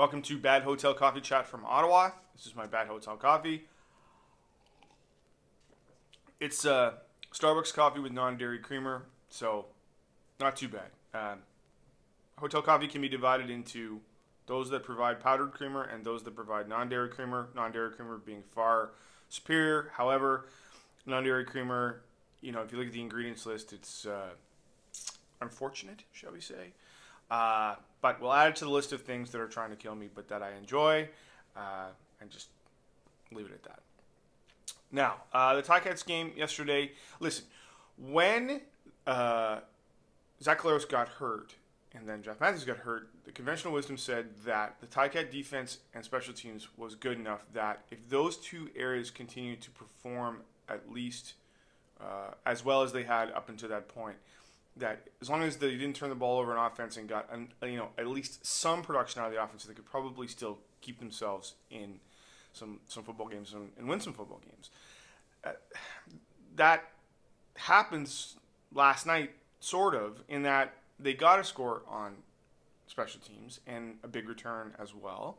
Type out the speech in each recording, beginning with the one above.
Welcome to Bad Hotel Coffee Chat from Ottawa. This is my Bad Hotel Coffee. It's Starbucks coffee with non-dairy creamer, so not too bad. Hotel coffee can be divided into those that provide powdered creamer and those that provide non-dairy creamer. Non-dairy creamer being far superior. However, non-dairy creamer, if you look at the ingredients list, it's unfortunate, shall we say. But we'll add it to the list of things that are trying to kill me, but that I enjoy, and just leave it at that. Now, the Ticats game yesterday. Listen, when Zach Collaros got hurt and then Jeff Matthews got hurt, the conventional wisdom said that the Ticat defense and special teams was good enough that if those two areas continued to perform at least as well as they had up until that point, that as long as they didn't turn the ball over on offense and got at least some production out of the offense, they could probably still keep themselves in some football games and win some football games. That happens last night, sort of, in that they got a score on special teams and a big return as well,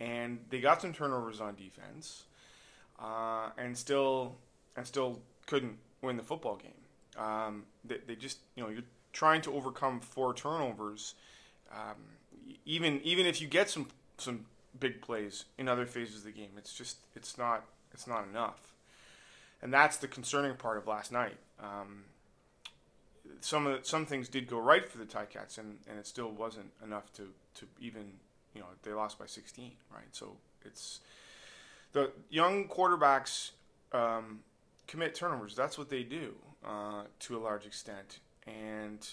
and they got some turnovers on defense, and still couldn't win the football game. They just, you're trying to overcome 4 turnovers. Even if you get some big plays in other phases of the game, it's not enough, and that's the concerning part of last night. Some things did go right for the Ticats, and it still wasn't enough to even, they lost by 16, right? So it's the young quarterbacks commit turnovers. That's what they do to a large extent, and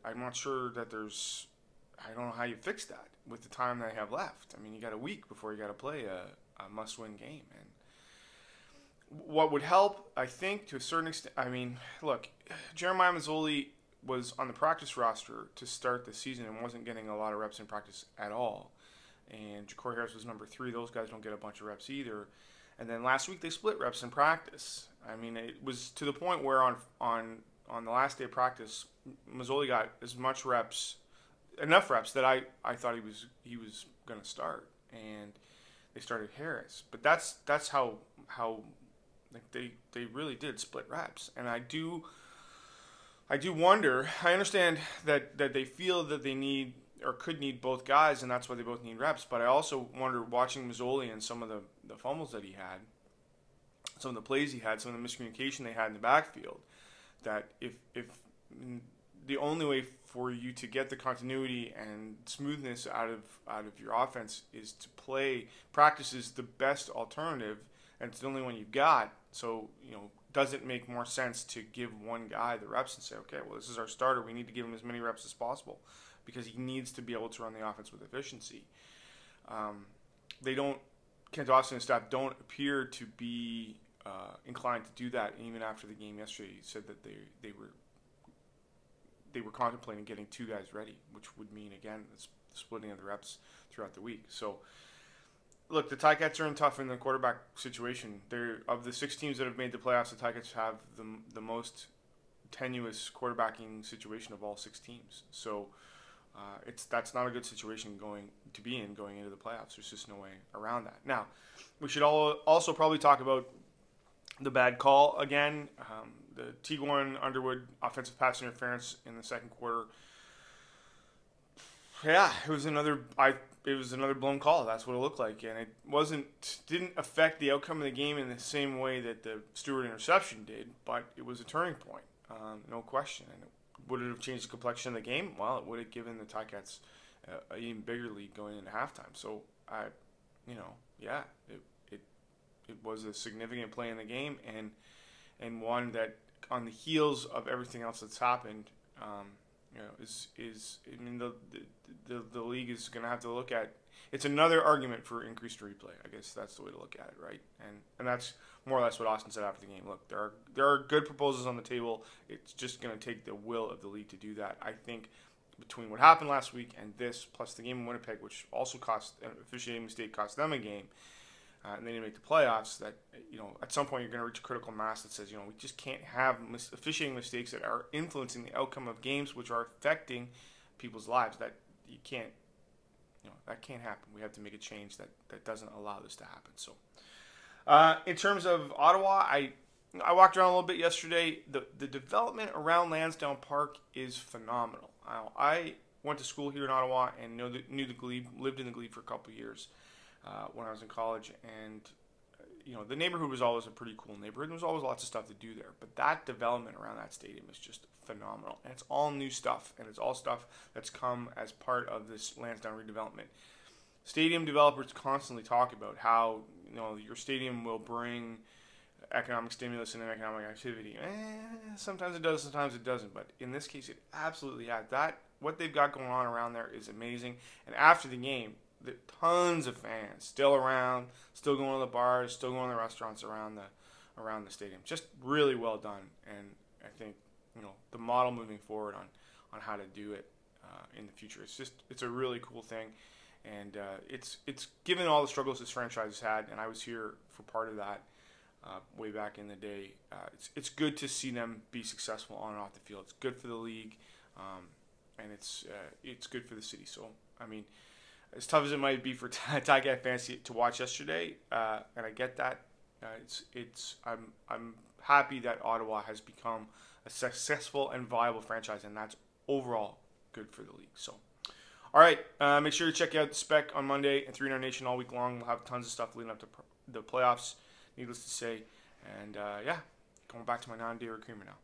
I'm not sure that I don't know how you fix that with the time they have left. I mean, you got a week before you got to play a must-win game, and what would help, I think, to a certain extent. I mean, look, Jeremiah Masoli was on the practice roster to start the season and wasn't getting a lot of reps in practice at all, and Ja'Cory Harris was number 3. Those guys don't get a bunch of reps either. And then last week they split reps in practice. I mean, it was to the point where on the last day of practice, Masoli got enough reps that I thought he was going to start, and they started Harris. But that's how they really did split reps, and I do wonder. I understand that they feel that they need or could need both guys, and that's why they both need reps. But I also wonder, watching Masoli and some of the fumbles that he had, some of the plays he had, some of the miscommunication they had in the backfield, that if the only way for you to get the continuity and smoothness out of your offense is to practice is the best alternative, and it's the only one you've got. So, does it make more sense to give one guy the reps and say, okay, well, this is our starter, we need to give him as many reps as possible, because he needs to be able to run the offense with efficiency. Kent Austin and staff don't appear to be inclined to do that. And even after the game yesterday, he said that they were contemplating getting 2 guys ready, which would mean, again, the splitting of the reps throughout the week. So, look, the Ticats are in tough in the quarterback situation. Of the 6 teams that have made the playoffs, the Ticats have the most tenuous quarterbacking situation of all 6 teams. So that's not a good situation going into the playoffs. There's just no way around that. Now, we should also probably talk about the bad call again. The Tiguan Underwood offensive pass interference in the second quarter. Yeah, it was another blown call. That's what it looked like, and it didn't affect the outcome of the game in the same way that the Stewart interception did, but it was a turning point, no question. And would it have changed the complexion of the game? Well, it would have given the Ticats an even bigger lead going into halftime. So it was a significant play in the game, and one that, on the heels of everything else that's happened, the league is going to have to look at. It's another argument for increased replay. I guess that's the way to look at it, right? And that's more or less what Austin said after the game. Look, there are good proposals on the table. It's just going to take the will of the league to do that. I think between what happened last week and this, plus the game in Winnipeg, which also cost an officiating mistake, cost them a game, and they didn't make the playoffs, that at some point you're going to reach a critical mass that says we just can't have officiating mistakes that are influencing the outcome of games, which are affecting people's lives. That you can't that can't happen. We have to make a change that doesn't allow this to happen. So, in terms of Ottawa, I walked around a little bit yesterday. The development around Lansdowne Park is phenomenal. I went to school here in Ottawa and knew the Glebe, lived in the Glebe for a couple of years when I was in college, and the neighborhood was always a pretty cool neighborhood. There was always lots of stuff to do there, but that development around that stadium is just phenomenal, and it's all new stuff, and it's all stuff that's come as part of this Lansdowne redevelopment. Stadium developers constantly talk about how your stadium will bring economic stimulus and economic activity. Sometimes it does, sometimes it doesn't, but in this case, it absolutely has. What they've got going on around there is amazing, and after the game, tons of fans still around, still going to the bars, still going to the restaurants around the stadium. Just really well done, and I think the model moving forward on how to do it in the future. It's a really cool thing, and it's given all the struggles this franchise has had, and I was here for part of that way back in the day. It's good to see them be successful on and off the field. It's good for the league, and it's good for the city. So I mean, as tough as it might be for Ticats fans to watch yesterday, and I get that, I'm happy that Ottawa has become a successful and viable franchise, and that's overall good for the league. So, all right, make sure to check out the Spec on Monday and 3 Nation all week long. We'll have tons of stuff leading up to the playoffs, needless to say. And, going back to my non-dairy creamer now.